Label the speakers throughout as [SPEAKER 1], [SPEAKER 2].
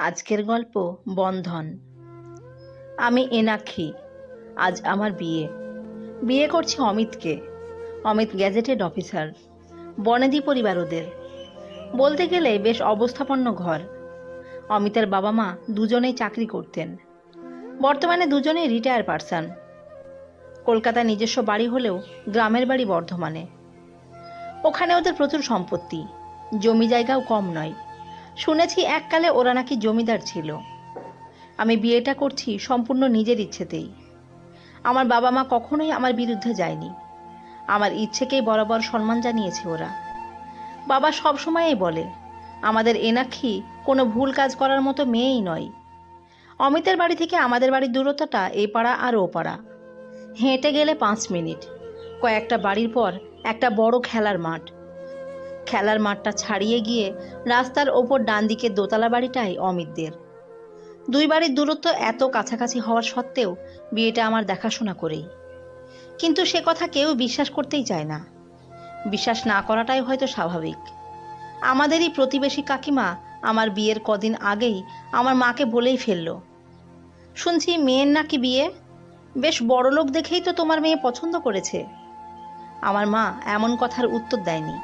[SPEAKER 1] আজকের গল্প বন্ধন। আমি এনাক্ষী। আজ আমার বিয়ে করছি অমিতকে। অমিত গ্যাজেটেড অফিসার, বনেদি পরিবার ওদের। বলতে গেলে বেশ অবস্থাপন্ন ঘর। অমিতের বাবা মা দুজনেই চাকরি করতেন, বর্তমানে দুজনেই রিটায়ার পারসন। কলকাতায় নিজস্ব বাড়ি হলেও গ্রামের বাড়ি বর্ধমানে। ওখানে ওদের প্রচুর সম্পত্তি, জমি জায়গাও কম নয়। শুনেছি এককালে ওরা নাকি জমিদার ছিল। আমি বিয়েটা করছি সম্পূর্ণ নিজের ইচ্ছেতেই। আমার বাবা মা কখনোই আমার বিরুদ্ধে যায়নি। আমার ইচ্ছেকেই বরাবর সম্মান জানিয়েছে ওরা। বাবা সবসময়ই বলে, আমাদের এনাক্ষী কোনো ভুল কাজ করার মতো মেয়েই নয়। অমিতের বাড়ি থেকে আমাদের বাড়ির দূরত্বটা এই পাড়া আর ও পাড়া। হেঁটে গেলে 5 মিনিট। কয়েকটা বাড়ির পর একটা বড় খেলার মাঠ। খেলার মাঠটা ছাড়িয়ে গিয়ে রাস্তার ওপর ডান দিকের দোতলা বাড়িটাই অমিতদের। দুই বাড়ির দূরত্ব এত কাছাকাছি হওয়ার সত্ত্বেও বিয়েটা আমার দেখাশোনা করেই। কিন্তু সে কথা কেউ বিশ্বাস করতেই চায় না। বিশ্বাস না করাটাই হয়তো স্বাভাবিক। আমাদেরই প্রতিবেশী কাকিমা আমার বিয়ের কদিন আগেই আমার মাকে বলেই ফেলল, শুনছি মেয়ের নাকি বিয়ে, বেশ বড়লোক দেখেই তো তোমার মেয়ে পছন্দ করেছে। আমার মা এমন কথার উত্তর দেয়নি।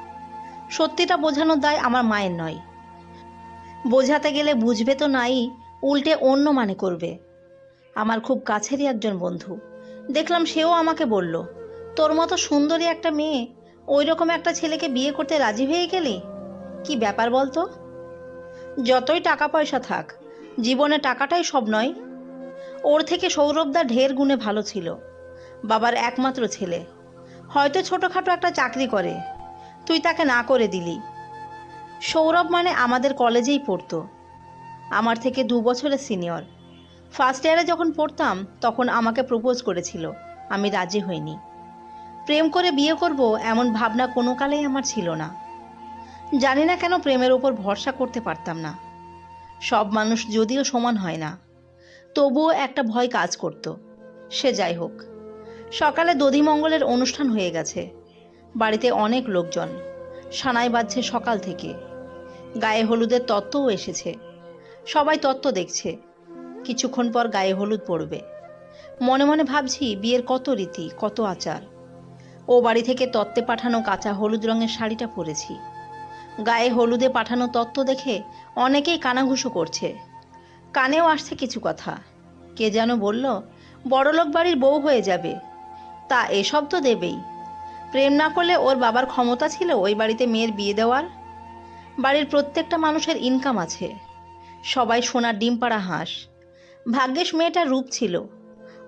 [SPEAKER 1] সত্যিটা বোঝানোর দায় আমার মায়ের নয়। বোঝাতে গেলে বুঝবে তো নাই, উল্টে অন্য মানে করবে। আমার খুব কাছেরই একজন বন্ধু, দেখলাম সেও আমাকে বলল, তোর মতো সুন্দরী একটা মেয়ে ওই রকম একটা ছেলেকে বিয়ে করতে রাজি হয়ে গেলি, কি ব্যাপার বলতো? যতই টাকা পয়সা থাক, জীবনে টাকাটাই সব নয়। ওর থেকে সৌরভদা ঢের গুণে ভালো ছিল। বাবার একমাত্র ছেলে, হয়তো ছোটোখাটো একটা চাকরি করে, তুই তাকে না করে দিলি। সৌরভ মানে আমাদের কলেজেই পড়তো, আমার থেকে 2 বছরের সিনিয়র। ফার্স্ট ইয়ারে যখন পড়তাম তখন আমাকে প্রপোজ করেছিল, আমি রাজি হইনি। প্রেম করে বিয়ে করব এমন ভাবনা কোনো কালেই আমার ছিল না। জানি না কেন প্রেমের ওপর ভরসা করতে পারতাম না। সব মানুষ যদিও সমান হয় না, তবুও একটা ভয় কাজ করত। সে যাই হোক, সকালে দধিমঙ্গলের অনুষ্ঠান হয়ে গেছে। বাড়িতে অনেক লোকজন, সানাই বাজছে সকাল থেকে। গায়ে হলুদের তত্ত্বও এসেছে, সবাই তত্ত্ব দেখছে। কিছুক্ষণ পর গায়ে হলুদ পড়বে। মনে মনে ভাবছি বিয়ের কত রীতি, কত আচার। ও বাড়ি থেকে তত্ত্বে পাঠানো কাঁচা হলুদ রঙের শাড়িটা পরেছি। গায়ে হলুদে পাঠানো তত্ত্ব দেখে অনেকেই কানাঘুষো করছে। কানেও আসছে কিছু কথা। কে যেন বলল, বড়লোক বাড়ির বউ হয়ে যাবে, তা এসব তো দেবেই। প্রেম না করলে ওর বাবার ক্ষমতা ছিল ওই বাড়িতে মেয়ের বিয়ে দেওয়ার। বাড়ির প্রত্যেকটা মানুষের ইনকাম আছে, সবাই সোনার ডিম পাড়া হাঁস। ভাগ্যিস মেয়েটার রূপ ছিল,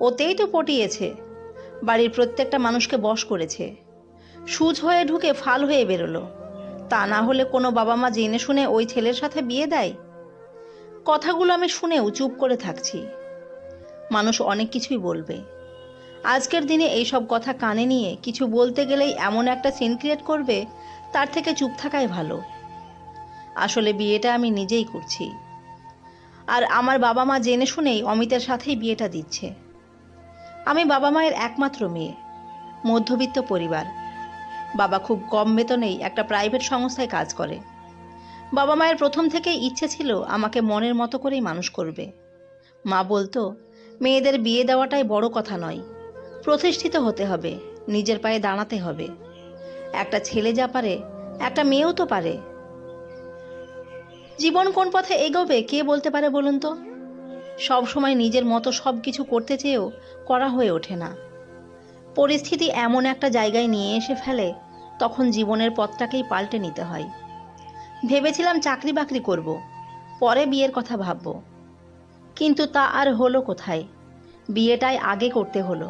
[SPEAKER 1] ওতেই তো পটিয়েছে। বাড়ির প্রত্যেকটা মানুষকে বশ করেছে। সুচ হয়ে ঢুকে ফাল হয়ে বেরোলো। তা না হলে কোনো বাবা মা জেনে শুনে ওই ছেলের সাথে বিয়ে দেয়? কথাগুলো আমি শুনেও চুপ করে থাকছি। মানুষ অনেক কিছুই বলবে। আজকের দিনে এইসব কথা কানে নিয়ে কিছু বলতে গেলেই এমন একটা সিন ক্রিয়েট করবে, তার থেকে চুপ থাকাই ভালো। আসলে বিয়েটা আমি নিজেই করছি, আর আমার বাবা মা জেনে শুনেই অমিতের সাথেই বিয়েটা দিচ্ছে। আমি বাবা মায়ের একমাত্র মেয়ে, মধ্যবিত্ত পরিবার। বাবা খুব কম বেতনেই একটা প্রাইভেট সংস্থায় কাজ করে। বাবা মায়ের প্রথম থেকেই ইচ্ছে ছিল আমাকে মনের মতো করেই মানুষ করবে। মা বলতো, মেয়েদের বিয়ে দেওয়াটাই বড় কথা নয়, প্রতিষ্ঠিত হতে হবে, নিজের পায়ে দাঁড়াতে হবে। একটা ছেলে যা পারে একটা মেয়েও তো পারে। জীবন কোন পথে এগোবে কে বলতে পারে বলুন তো? সব সময় নিজের মতো সব কিছু করতে চেয়েও করা হয়ে ওঠে না। পরিস্থিতি এমন একটা জায়গায় নিয়ে এসে ফেলে, তখন জীবনের পথটাকেই পাল্টে নিতে হয়। ভেবেছিলাম চাকরি বাকরি করব, পরে বিয়ের কথা ভাবব, কিন্তু তা আর হলো কোথায়। বিয়েটাই আগে করতে হলো।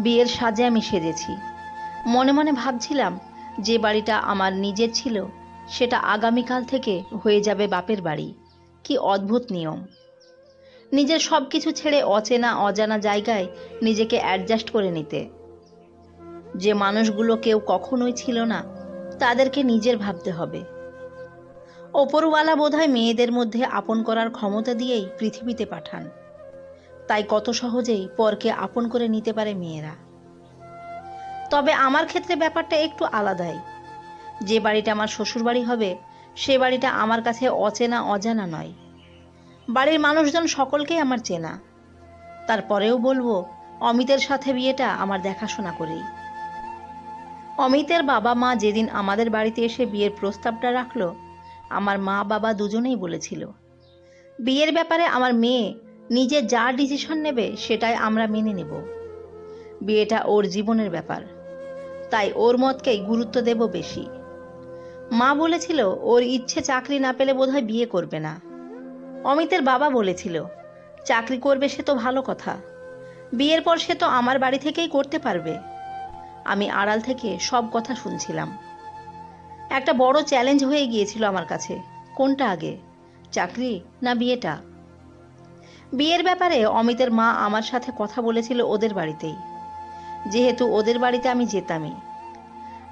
[SPEAKER 1] বিয়ের সাজে আমি সেজেছি। মনে মনে ভাবছিলাম, যে বাড়িটা আমার নিজের ছিল সেটা আগামীকাল থেকে হয়ে যাবে বাপের বাড়ি। কি অদ্ভুত নিয়ম! নিজের সব কিছু ছেড়ে অচেনা অজানা জায়গায় নিজেকে অ্যাডজাস্ট করে নিতে। যে মানুষগুলো কেউ কখনোই ছিল না, তাদেরকে নিজের ভাবতে হবে। ওপরওয়ালা বোধহয় মেয়েদের মধ্যে আপন করার ক্ষমতা দিয়েই পৃথিবীতে পাঠান, তাই কত সহজেই পরকে আপন করে নিতে পারে মেয়েরা। তবে আমার ক্ষেত্রে ব্যাপারটা একটু আলাদাই। যে বাড়িটা আমার শ্বশুরবাড়ি হবে, সে বাড়িটা আমার কাছে অচেনা অজানা নয়। বাড়ির মানুষজন সকলকেই আমার চেনা। তারপরেও বলবো, অমিতের সাথে বিয়েটা আমার দেখাশোনা করেই। অমিতের বাবা মা যেদিন আমাদের বাড়িতে এসে বিয়ের প্রস্তাবটা রাখলো, আমার মা বাবা দুজনেই বলেছিল, বিয়ের ব্যাপারে আমার মেয়ে নিজে যা ডিসিশন নেবে সেটাই আমরা মেনে নেব। বিয়েটা ওর জীবনের ব্যাপার, তাই ওর মতকেই গুরুত্ব দেব বেশি। মা বলেছিল ওর ইচ্ছে চাকরি না পেলে বোধহয় বিয়ে করবে না। অমিতের বাবা বলেছিল, চাকরি করবে সে তো ভালো কথা, বিয়ের পর সে তো আমার বাড়ি থেকেই করতে পারবে। আমি আড়াল থেকে সব কথা শুনছিলাম। একটা বড় চ্যালেঞ্জ হয়ে গিয়েছিল আমার কাছে, কোনটা আগে, চাকরি না বিয়েটা। বিয়ের ব্যাপারে অমিতের মা আমার সাথে কথা বলেছিল ওদের বাড়িতেই, যেহেতু ওদের বাড়িতে আমি যেতামই।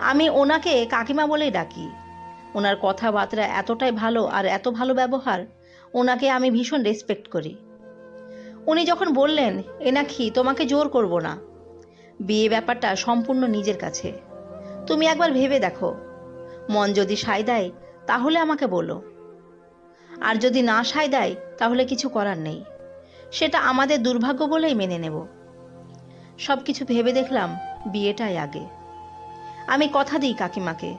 [SPEAKER 1] আমি ওনাকে কাকিমা বলেই ডাকি। ওনার কথাবার্তা এতটাই ভালো আর এত ভালো ব্যবহার, ওনাকে আমি ভীষণ রেসপেক্ট করি। উনি যখন বললেন, এনাক্ষী তোমাকে জোর করব না, বিয়ে ব্যাপারটা সম্পূর্ণ নিজের কাছে, তুমি একবার ভেবে দেখো, মন যদি সায় দেয় তাহলে আমাকে বলো, আর যদি না সায় দেয় তাহলে কিছু করার নেই, সেটা আমাদের দুর্ভাগ্য বলেই মেনে নেব। সব কিছু ভেবে দেখলাম বিয়েটাই আগে। আমি কথা দিই কাকিমাকে,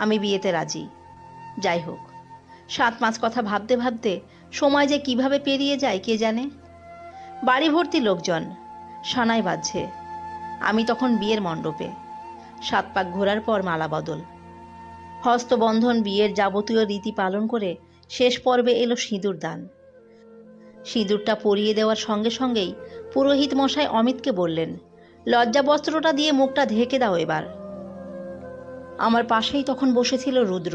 [SPEAKER 1] আমি বিয়েতে রাজি। যাই হোক, 7 মাস কথা ভাবতে ভাবতে সময় যে কিভাবে পেরিয়ে যায় কে জানে। বাড়ি ভর্তি লোকজন, সানাই বাজছে। আমি তখন বিয়ের মণ্ডপে। 7 পাক ঘোরার পর মালা বদল, হস্তবন্ধন, বিয়ের যাবতীয় রীতি পালন করে শেষ পর্বে এলো সিঁদুর দান। সিঁদুরটা পরিয়ে দেওয়ার সঙ্গে সঙ্গেই পুরোহিত মশাই অমিতকে বললেন, লজ্জা বস্ত্রটা দিয়ে মুখটা ঢেকে দাও এবার। আমার পাশেই তখন বসেছিল রুদ্র।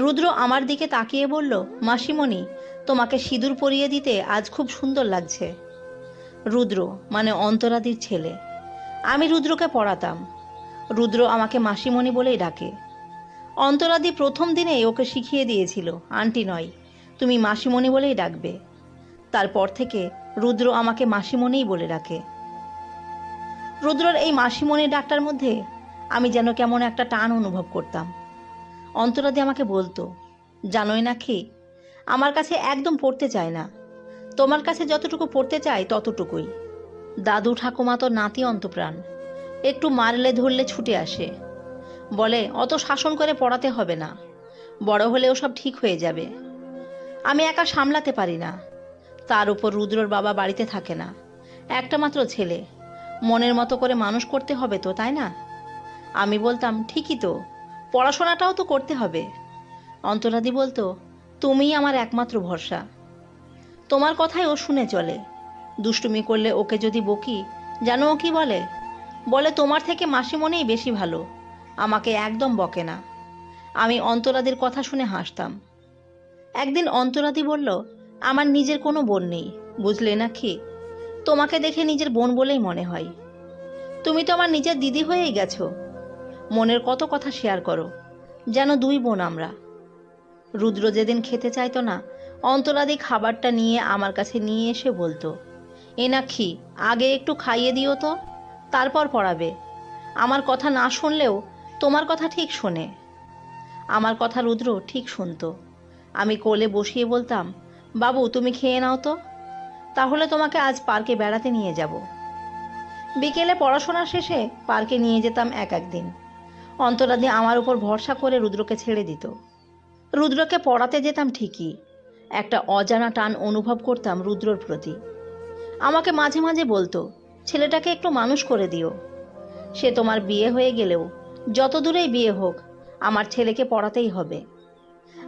[SPEAKER 1] রুদ্র আমার দিকে তাকিয়ে বলল, মাসিমণি, তোমাকে সিঁদুর পরিয়ে দিতে আজ খুব সুন্দর লাগছে। রুদ্র মানে অন্তরাদির ছেলে। আমি রুদ্রকে পড়াতাম। রুদ্র আমাকে মাসিমণি বলেই ডাকে। অন্তরাদি প্রথম দিনেই ওকে শিখিয়ে দিয়েছিল, আন্টি নয়, তুমি মাসিমণি বলেই ডাকবে। তারপর থেকে রুদ্র আমাকে মাসিমণিই বলে ডাকে। রুদ্রর এই মাসিমণি ডাকটার মধ্যে আমি যেন কেমন একটা টান অনুভব করতাম। অন্তরাদি আমাকে বলতো, জানোই না কি, আমার কাছে একদম পড়তে চায় না, তোমার কাছে যতটুকু পড়তে চায় ততটুকুই। দাদু ঠাকুমা তো নাতি অন্তপ্রাণ, একটু মারলে ধরলে ছুটে আসে, বলে অত শাসন করে পড়াতে হবে না, বড় হলে ওসব ঠিক হয়ে যাবে। আমি একা সামলাতে পারি না। তার উপর রুদ্রর বাবা বাড়িতে থাকে না, একটা মাত্র ছেলে, মনের মতো করে মানুষ করতে হবে তো, তাই না? আমি বলতাম, ঠিকই তো, পড়াশোনাটাও তো করতে হবে। অন্তরাদি বলতো, তুমিই আমার একমাত্র ভরসা, তোমার কথাই ও শুনে চলে। দুষ্টুমি করলে ওকে যদি বকি, জানো ও কি বলে? বলে তোমার থেকে মাসিমণিই বেশি ভালো, আমাকে একদম বকে না। আমি অন্তরাদির কথা শুনে হাসতাম। একদিন অন্তরাদি বলল, আমার নিজের কোনো বোন নেই, বুঝলে না কি, তোমাকে দেখে নিজের বোন বলেই মনে হয়। তুমি তো আমার নিজের দিদি হয়েই গেছো, মনের কত কথা শেয়ার করো, যেন 2 বোন আমরা। রুদ্র যেদিন খেতে চাইতো না, অন্তরাদি খাবারটা নিয়ে আমার কাছে নিয়ে এসে বলতো, এনাক্ষী, আগে একটু খাইয়ে দিও তো, তারপর পড়াবে। আমার কথা না শুনলেও তোমার কথা ঠিক শোনে। আমার কথা রুদ্র ঠিক শুনতো। আমি কোলে বসিয়ে বলতাম, বাবু তুমি খেয়ে নাও তো, তাহলে তোমাকে আজ পার্কে বেড়াতে নিয়ে যাব। বিকেলে পড়াশোনা শেষে পার্কে নিয়ে যেতাম এক একদিন। অন্তরাদি আমার উপর ভরসা করে রুদ্রকে ছেড়ে দিত। রুদ্রকে পড়াতে যেতাম ঠিকই, একটা অজানা টান অনুভব করতাম রুদ্রর প্রতি। আমাকে মাঝে মাঝে বলতো, ছেলেটাকে একটু মানুষ করে দিও, সে তোমার বিয়ে হয়ে গেলেও যত দূরেই বিয়ে হোক আমার ছেলেকে পড়াতেই হবে।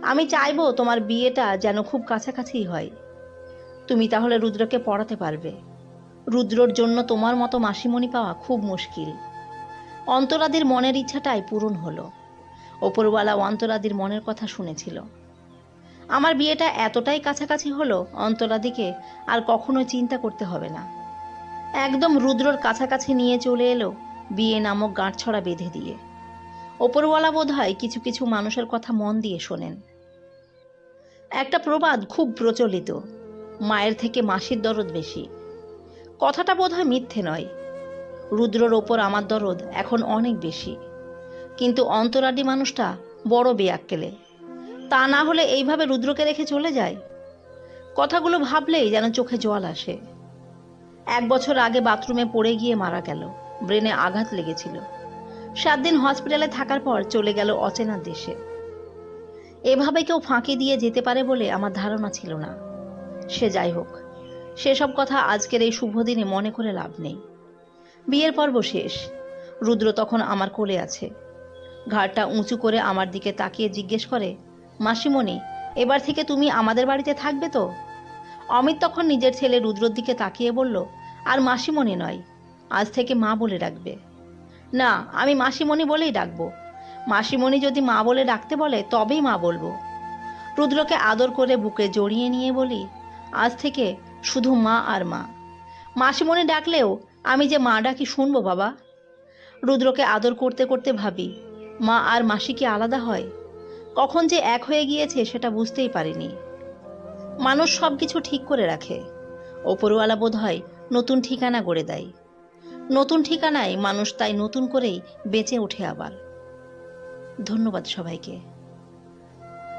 [SPEAKER 1] আমি চাইবো তোমার বিয়েটা যেন খুব কাছাকাছিই হয়, তুমি তাহলে রুদ্রকে পড়াতে পারবে। রুদ্রর জন্য তোমার মতো মাসিমণি পাওয়া খুব মুশকিল। অন্তরাদির মনের ইচ্ছাটাই পূরণ হলো। ওপরওয়ালা অন্তরাদির মনের কথা শুনেছিল। আমার বিয়েটা এতটাই কাছাকাছি হলো, অন্তরাদিকে আর কখনো চিন্তা করতে হবে না। একদম রুদ্রর কাছাকাছি নিয়ে চলে এলো বিয়ে নামক গাঁটছড়া বেঁধে দিয়ে। ওপরওয়ালা বোধহয় কিছু কিছু মানুষের কথা মন দিয়ে শোনেন। একটা প্রবাদ খুব প্রচলিত, মায়ের থেকে মাসির দরদ বেশি। কথাটা বোধহয় মিথ্যে নয়। রুদ্রর ওপর আমার দরদ এখন অনেক বেশি, কিন্তু অন্তরাদি মানুষটা বড় বেয়াক্কেলে। তা না হলে এইভাবে রুদ্রকে রেখে চলে যায়? কথাগুলো ভাবলেই যেন চোখে জল আসে। 1 বছর আগে বাথরুমে পড়ে গিয়ে মারা গেল, ব্রেনে আঘাত লেগেছিল। 7 দিন হসপিটালে থাকার পর চলে গেল অচেনা দেশে। এভাবে কেউ ফাঁকি দিয়ে যেতে পারে বলে আমার ধারণা ছিল না। সে যাই হোক, সেসব কথা আজকের এই শুভ দিনে মনে করে লাভ নেই। বিয়ের পর্ব শেষ। রুদ্র তখন আমার কোলে আছে। ঘাড়টা উঁচু করে আমার দিকে তাকিয়ে জিজ্ঞেস করে, মাসিমণি, এবার থেকে তুমি আমাদের বাড়িতে থাকবে তো? অমিত তখন নিজের ছেলে রুদ্রর দিকে তাকিয়ে বলল, আর মাসিমণি নয়, আজ থেকে মা বলে ডাকবে। না, আমি মাসিমণি বলেই ডাকবো। মাসিমণি যদি মা বলে ডাকতে বলে তবেই মা বলবো। রুদ্রকে আদর করে বুকে জড়িয়ে নিয়ে বলি, আজ থেকে শুধু মা আর মা। মাসিমণি ডাকলেও আমি যে মা ডাকি শুনবো বাবা। রুদ্রকে আদর করতে করতে ভাবি, মা আর মাসি কি আলাদা হয়? কখন যে এক হয়ে গিয়েছে সেটা বুঝতেই পারিনি। মানুষ সব কিছু ঠিক করে রাখে, ওপরওয়ালা বোধ হয় নতুন ঠিকানা গড়ে দেয়। নতুন ঠিকানায় মানুষ তাই নতুন করেই বেঁচে ওঠে আবার। ধন্যবাদ সবাইকে।